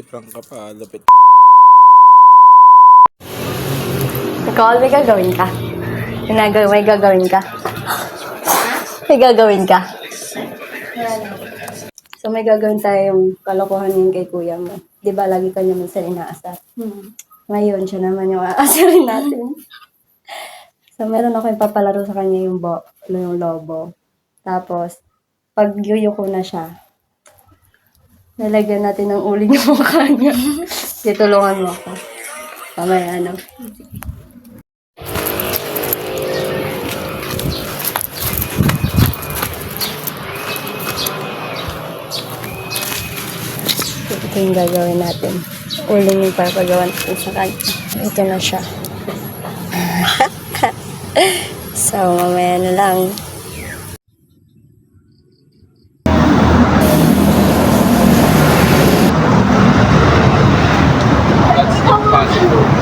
Prank ka pa, lapit. Ikaw, may gagawin ka. May gagawin ka. May gagawin ka. So may gagawin tayong kalokohan yun kay kuya mo. Di ba lagi ka niya minsan inaasar? Ngayon, siya naman yung aasarin natin. So meron ako yung papalaro sa kanya yung lobo. Tapos, pag yuyuko na siya, nalagyan natin ng uling yung mukha niya. Ditulungan mo ako. Mamaya, ano. Ito yung gagawin natin. Uling yung papagawa natin sa kanya. Ito na siya. So, mamaya na lang.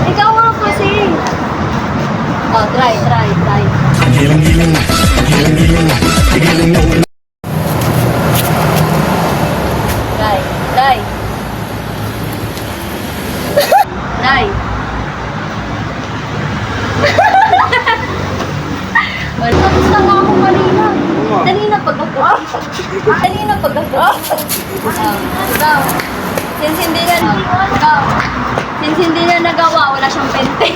Ikaw nga kasi. Oh, try. Try. Tapos na nga ako kanina. Kanina pag-ako. Ikaw. Since hindi na nagawa, wala siyang pente.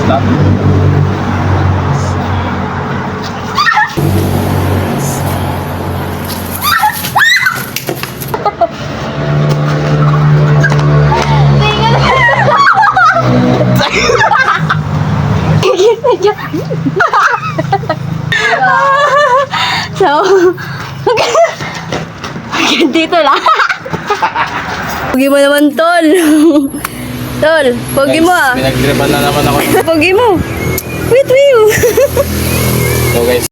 Stop. So, dito lang. Pogi mo naman, tol. Tol, pogi mo ah. Pinagdiripan na naman ako. Pogi mo. Wait, wait. So guys.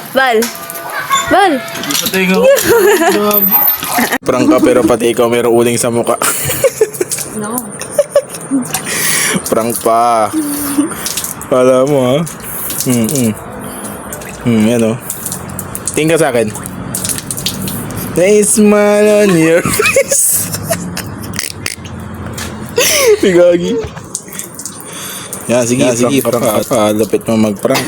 Bal. Prank ka pero pati ikaw mayroong uling sa mukha. No. Prank pa. Pala mo ha. Yan o. Tingin ka sa akin. May smile on your face. Pigagi. Yan, sige, prank ka pa. Lapit mo mag-prank.